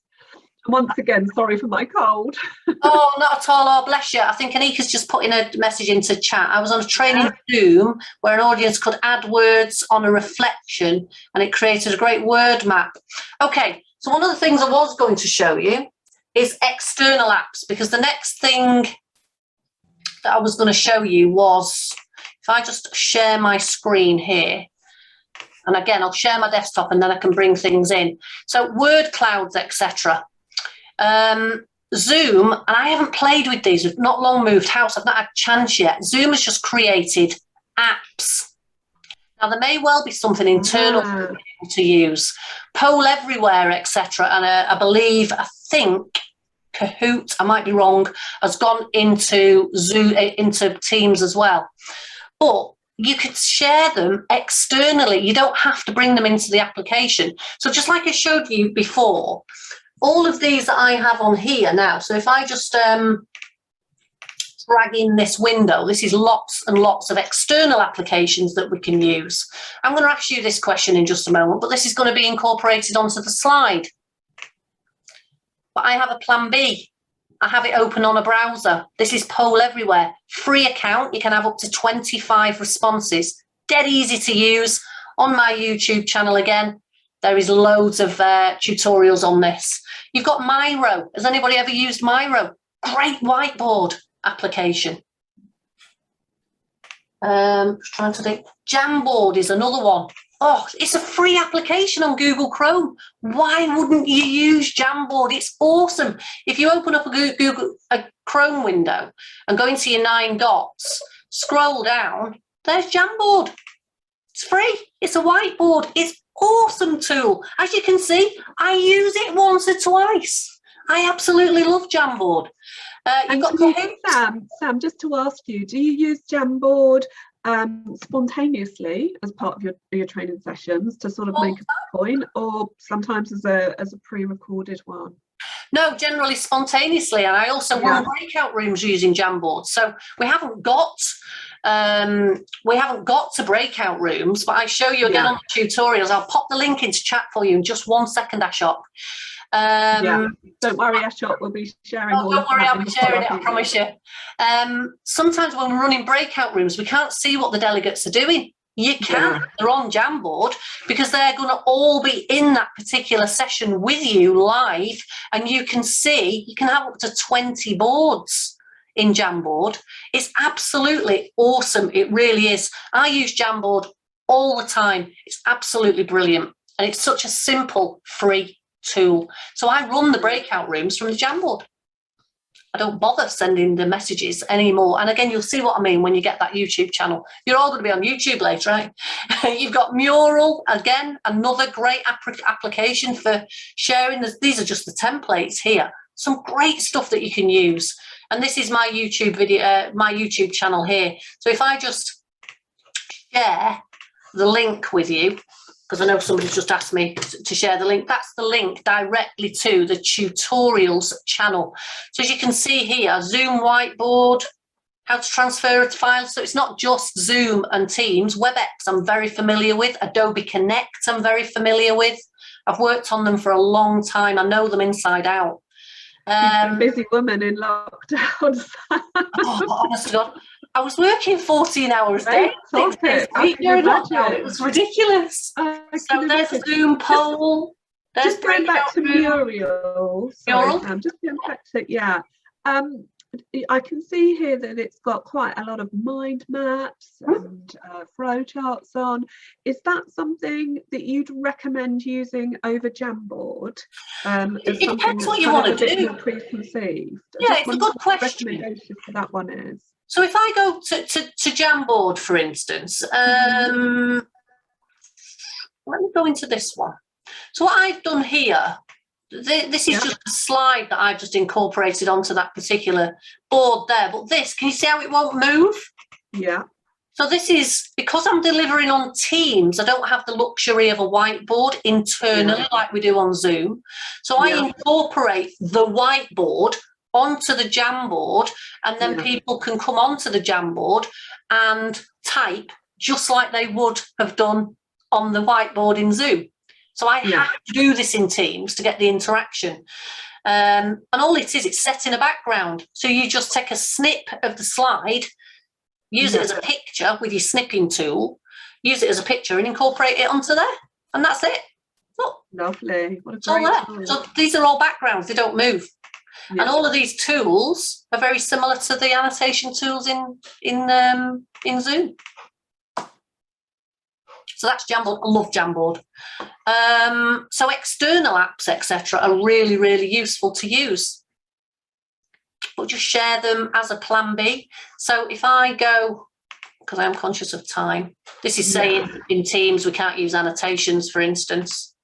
Once again, sorry for my cold. Oh, not at all. Oh, bless you. I think Anika's just put in a message into chat. I was on a training Zoom where an audience could add words on a reflection, and it created a great word map. Okay, so one of the things I was going to show you is external apps, because the next thing that I was going to show you was, if I just share my screen here, and again, I'll share my desktop and then I can bring things in. So word clouds, etc. Zoom, and I haven't played with these, we've not long moved house, I've not had a chance yet. Zoom has just created apps. Now there may well be something internal to use, poll everywhere, etc. And I think Kahoot, I might be wrong, has gone into Zoom, into Teams as well. But you could share them externally. You don't have to bring them into the application. So just like I showed you before, all of these that I have on here now, so if I just drag in this window, this is lots and lots of external applications that we can use. I'm going to ask you this question in just a moment, but this is going to be incorporated onto the slide. But I have a plan B. I have it open on a browser. This is poll everywhere. Free account, you can have up to 25 responses. Dead easy to use. On my YouTube channel again, there is loads of tutorials on this. You've got Miro. Has anybody ever used Miro? Great whiteboard application. Just trying to think. Jamboard is another one. Oh, it's a free application on Google Chrome. Why wouldn't you use Jamboard? It's awesome. If you open up a Chrome window and go into your 9 dots, scroll down, there's Jamboard. It's free. It's a whiteboard. It's awesome tool. As you can see, I use it once or twice. I absolutely love Jamboard. You've got Sam, just to ask you, do you use Jamboard spontaneously as part of your training sessions to sort of make a point, or sometimes as a pre-recorded one? No, generally spontaneously, and I also run breakout rooms using Jamboard. So we haven't got to breakout rooms, but I show you again on the tutorials. I'll pop the link into chat for you in just 1 second, Ashok. Don't worry, Ashok, we'll be sharing. Don't worry, I'll be sharing it, I promise you. Sometimes when we're running breakout rooms, we can't see what the delegates are doing. You can, they're on Jamboard, because they're going to all be in that particular session with you live, and you can see, you can have up to 20 boards in Jamboard. It's absolutely awesome. It really is. I use Jamboard all the time. It's absolutely brilliant, and it's such a simple, free tool. So I run the breakout rooms from the Jamboard. I don't bother sending the messages anymore. And again, you'll see what I mean when you get that YouTube channel. You're all going to be on YouTube later, right? You've got Mural, again, another great application for sharing. These are just the templates here. Some great stuff that you can use. And this is my YouTube video, my YouTube channel here. So if I just share the link with you, because I know somebody's just asked me to share the link. That's the link directly to the tutorials channel. So as you can see here, Zoom whiteboard, how to transfer its files. So it's not just Zoom and Teams. WebEx I'm very familiar with. Adobe Connect I'm very familiar with. I've worked on them for a long time. I know them inside out. Busy woman in lockdown. Honestly, God. I was working 14 hours a day. 6 days a week during lockdown. It was ridiculous. So there's a Zoom poll. There's just going back to Muriel. Sorry, Sam, just going back to I can see here that it's got quite a lot of mind maps and flow charts on. Is that something that you'd recommend using over Jamboard? It depends what you want to do. Preconceived. Yeah, it's a good question. Recommendation for that one is. So if I go to Jamboard, for instance, let me go into this one. So what I've done here, this is just a slide that I've just incorporated onto that particular board there. But this, can you see how it won't move? Yeah. So this is, because I'm delivering on Teams, I don't have the luxury of a whiteboard internally like we do on Zoom. So I incorporate the whiteboard onto the Jamboard, and then people can come onto the Jamboard and type just like they would have done on the whiteboard in Zoom. So I have to do this in Teams to get the interaction. And all it is, it's set in a background. So you just take a snip of the slide, use it as a picture with your snipping tool, use it as a picture and incorporate it onto there. And that's it. Look. Lovely. What a It's all great there. tool. So these are all backgrounds, they don't move. Yeah. And all of these tools are very similar to the annotation tools in Zoom. So that's Jamboard. I love Jamboard. So external apps, etc., are really, really useful to use. But just share them as a plan B. So if I go, because I'm conscious of time, this is saying in Teams we can't use annotations, for instance.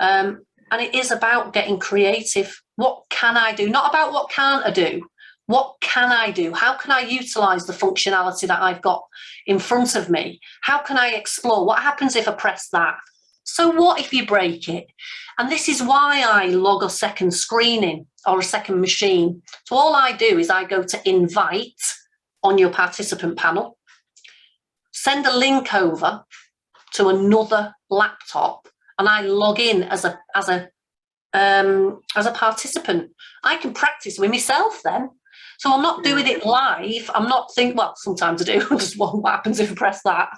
And it is about getting creative. What can I do? Not about what can't I do. What can I do? How can I utilise the functionality that I've got in front of me? How can I explore? What happens if I press that? So what if you break it? And this is why I log a second screen in or a second machine. So all I do is I go to invite on your participant panel, send a link over to another laptop, and I log in as a participant. I can practice with myself then. So I'm not doing it live. I'm not thinking, well, sometimes I do. Just what happens if I press that?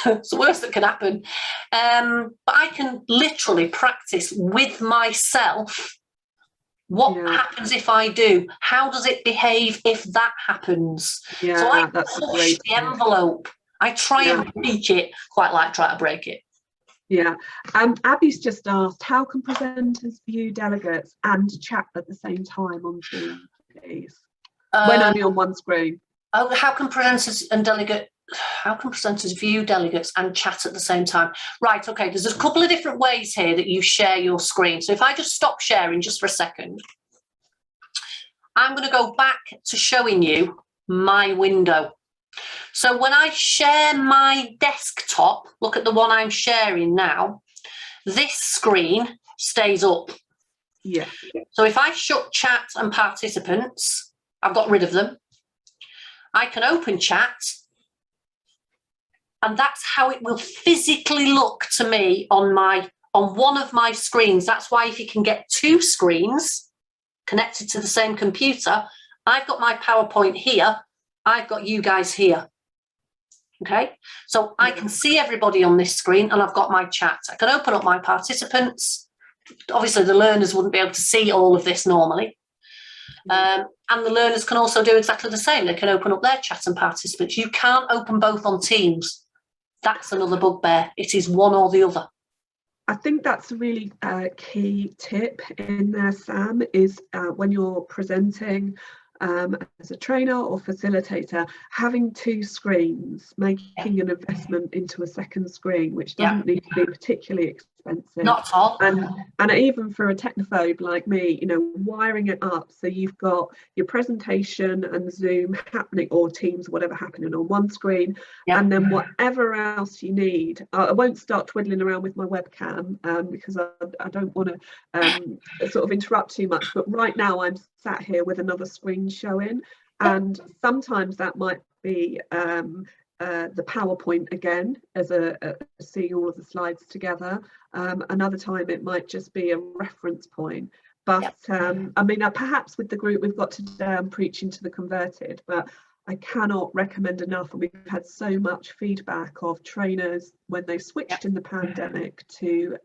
It's the worst that can happen. But I can literally practice with myself. What happens if I do? How does it behave if that happens? Yeah, so I that's push the envelope. I try and break it, quite like try to break it. Yeah. Abby's just asked, how can presenters view delegates and chat at the same time on Zoom, please? When only on one screen. Oh, how can presenters view delegates and chat at the same time? Right, okay, there's a couple of different ways here that you share your screen. So if I just stop sharing just for a second, I'm going to go back to showing you my window. So when I share my desktop, look at the one I'm sharing now, this screen stays up. Yeah. So if I shut chat and participants, I've got rid of them. I can open chat, and that's how it will physically look to me on one of my screens. That's why if you can get two screens connected to the same computer, I've got my PowerPoint here, I've got you guys here. Okay, so I can see everybody on this screen and I've got my chat. I can open up my participants. Obviously the learners wouldn't be able to see all of this normally. And the learners can also do exactly the same. They can open up their chat and participants. You can't open both on Teams. That's another bugbear. It is one or the other. I think that's a really key tip in there, Sam, is when you're presenting as a trainer or facilitator, having two screens, making an investment into a second screen, which doesn't need to be particularly expensive. Not at all. And even for a technophobe like me, you know, wiring it up so you've got your presentation and Zoom happening, or Teams, whatever, happening on one screen, and then whatever else you need. I won't start twiddling around with my webcam because I don't want to sort of interrupt too much, but right now I'm sat here with another screen showing, and sometimes that might be the PowerPoint again as seeing all of the slides together. Another time it might just be a reference point. But I mean, perhaps with the group we've got today, I'm preaching to the converted, but I cannot recommend enough. And we've had so much feedback of trainers when they switched in the pandemic to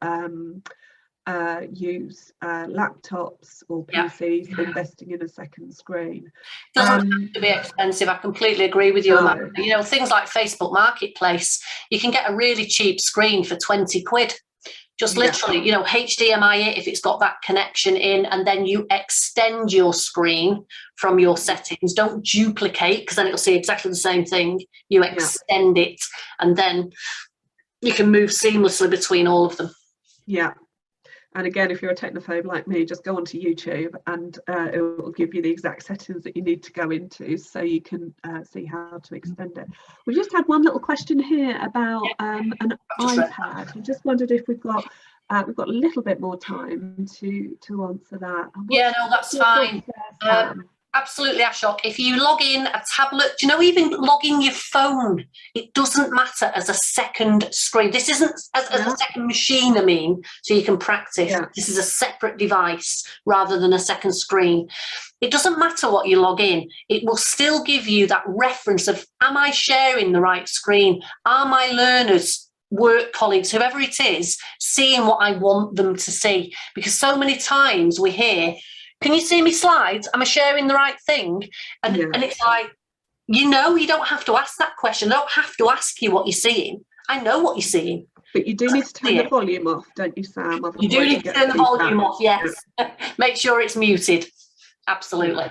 use laptops or PCs, investing in a second screen. It doesn't have to be expensive. I completely agree with you, Amanda. You know, things like Facebook Marketplace, you can get a really cheap screen for 20 quid. Just literally, you know, HDMI it if it's got that connection in, and then you extend your screen from your settings. Don't duplicate, because then it'll see exactly the same thing. You extend it, and then you can move seamlessly between all of them. Yeah. And again, if you're a technophobe like me, just go onto YouTube and it will give you the exact settings that you need to go into so you can see how to extend it. We just had one little question here about an iPad. I just wondered if we've got a little bit more time to answer that. Yeah, no, that's fine. Absolutely, Ashok. If you log in a tablet, do you know, even logging your phone, it doesn't matter as a second screen. This isn't as a second machine, I mean, so you can practice. Yeah. This is a separate device rather than a second screen. It doesn't matter what you log in. It will still give you that reference of, am I sharing the right screen? Are my learners, work colleagues, whoever it is, seeing what I want them to see? Because so many times we hear, can you see me slides? Am I sharing the right thing? And it's like, you don't have to ask that question. I don't have to ask you what you're seeing. I know what you're seeing. But you do need to turn the volume off, don't you, Sam? Otherwise you do need to turn the volume off, yes. Make sure it's muted. Absolutely.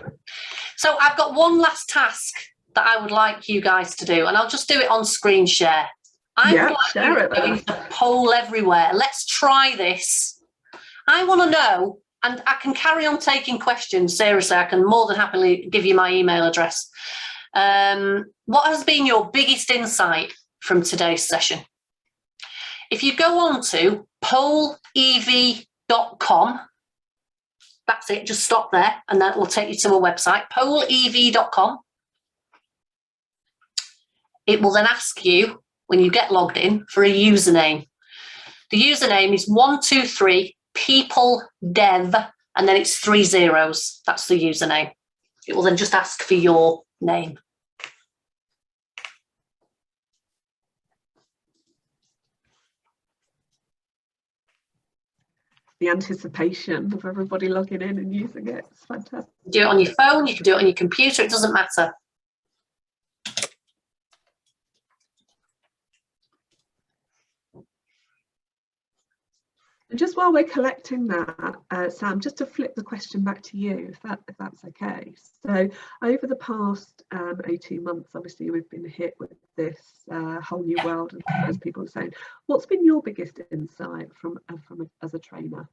So I've got one last task that I would like you guys to do, and I'll just do it on screen share. I would like you to go into the poll everywhere. Let's try this. I want to know, and I can carry on taking questions. Seriously, I can more than happily give you my email address. What has been your biggest insight from today's session? If you go on to pollev.com, that's it, just stop there, and that will take you to a website, pollev.com. It will then ask you, when you get logged in, for a username. The username is 123 people dev, and then it's 3 zeros. That's the username. It will then just ask for your name. The anticipation of everybody logging in and using it. It's fantastic. Do it on your phone, you can do it on your computer, it doesn't matter. And just while we're collecting that, Sam, just to flip the question back to you, if that's okay. So over the past 18 months, obviously we've been hit with this whole new world, as people are saying. What's been your biggest insight as a trainer?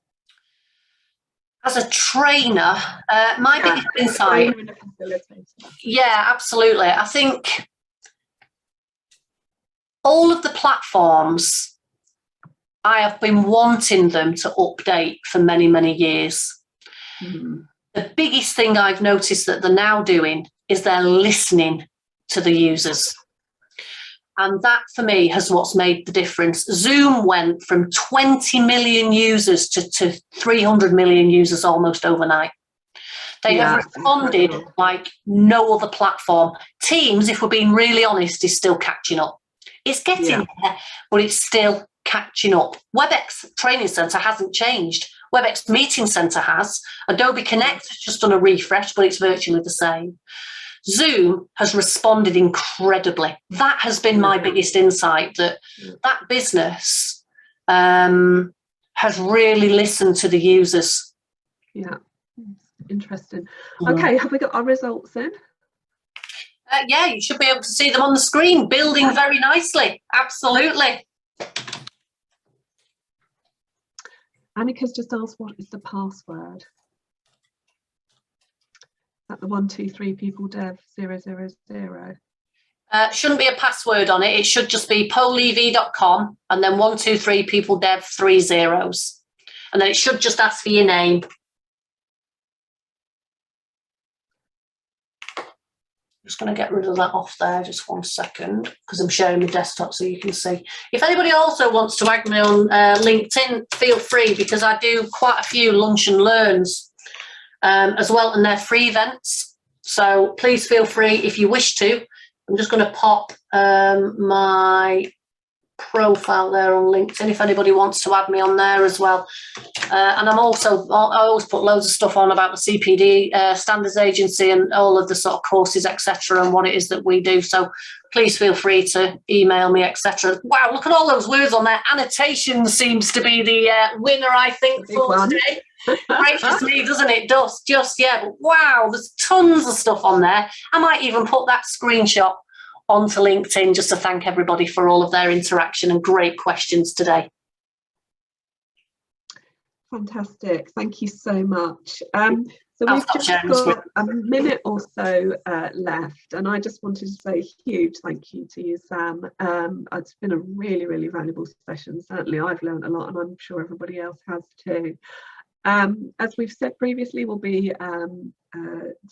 As a trainer, my biggest insight. Yeah, absolutely. I think all of the platforms, I have been wanting them to update for many, many years. Mm-hmm. The biggest thing I've noticed that they're now doing is they're listening to the users. And that, for me, has what's made the difference. Zoom went from 20 million users to 300 million users almost overnight. They have responded like no other platform. Teams, if we're being really honest, is still catching up. It's getting there, but it's still catching up. WebEx Training Center hasn't changed. WebEx Meeting Center has. Adobe Connect has just done a refresh, but it's virtually the same. Zoom has responded incredibly. That has been my biggest insight, that business has really listened to the users. Yeah, interesting. Okay, have we got our results in? Yeah, you should be able to see them on the screen, building very nicely. Absolutely. Annika's just asked, what is the password? Is that the 123 people dev 000? Shouldn't be a password on it. It should just be pollev.com and then 123 people dev 3 zeros. And then it should just ask for your name. Just going to get rid of that off there, just 1 second, because I'm sharing the desktop so you can see. If anybody also wants to add me on LinkedIn, feel free, because I do quite a few lunch and learns as well, and they're free events. So please feel free if you wish to. I'm just going to pop my profile there on LinkedIn if anybody wants to add me on there as well. And I always put loads of stuff on about the CPD Standards Agency and all of the sort of courses, etc., and what it is that we do. So please feel free to email me, etc. Wow, look at all those words on there. Annotation seems to be the winner, I think, for today. Gracious me, doesn't it? Just but wow, there's tons of stuff on there. I might even put that screenshot onto LinkedIn just to thank everybody for all of their interaction and great questions today. Fantastic, thank you so much. So we've just got a minute or so left, and I just wanted to say a huge thank you to you, Sam. It's been a really, really valuable session. Certainly I've learned a lot, and I'm sure everybody else has too. As we've said previously, we'll be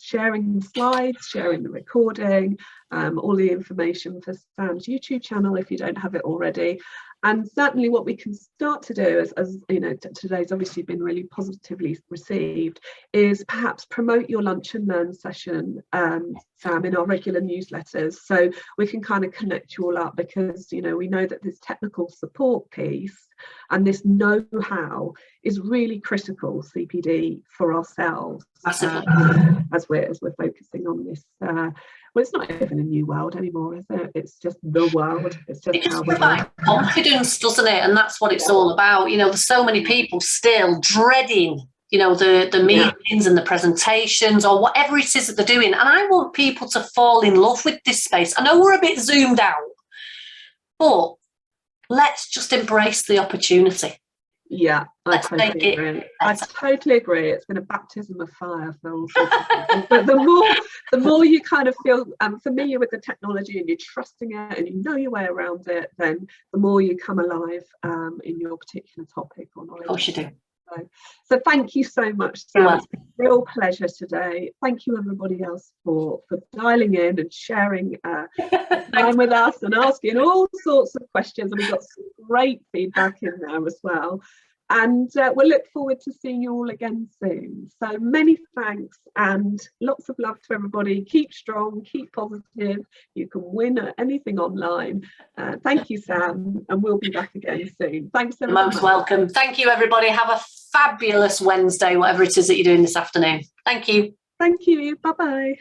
sharing the slides, sharing the recording, all the information for Sam's YouTube channel if you don't have it already. And certainly what we can start to do, as you know, today's obviously been really positively received, is perhaps promote your lunch and learn session, Sam, in our regular newsletters, so we can kind of connect you all up, because, you know, we know that this technical support piece and this know-how is really critical CPD for ourselves, as we're focusing on this. Well, it's not even a new world anymore, is it? It's just the world. It's just how we provides confidence, doesn't it? And that's what it's all about. You know, there's so many people still dreading, you know, the meetings and the presentations or whatever it is that they're doing. And I want people to fall in love with this space. I know we're a bit zoomed out, but let's just embrace the opportunity. Yeah, I totally agree. I totally agree. It's been a baptism of fire for all sorts of people. But the more you kind of feel familiar with the technology and you're trusting it and you know your way around it, then the more you come alive in your particular topic or knowledge. Of course you do. So thank you so much, Sam. It's been a real pleasure today. Thank you everybody else for dialing in and sharing time with us and asking all sorts of questions, and we got some great feedback in there as well. And we'll look forward to seeing you all again soon. So many thanks and lots of love to everybody. Keep strong, keep positive. You can win at anything online. Thank you, Sam, and we'll be back again soon. Thanks so much. Most welcome. Thank you, everybody. Have a fabulous Wednesday, whatever it is that you're doing this afternoon. Thank you. Thank you. Bye-bye.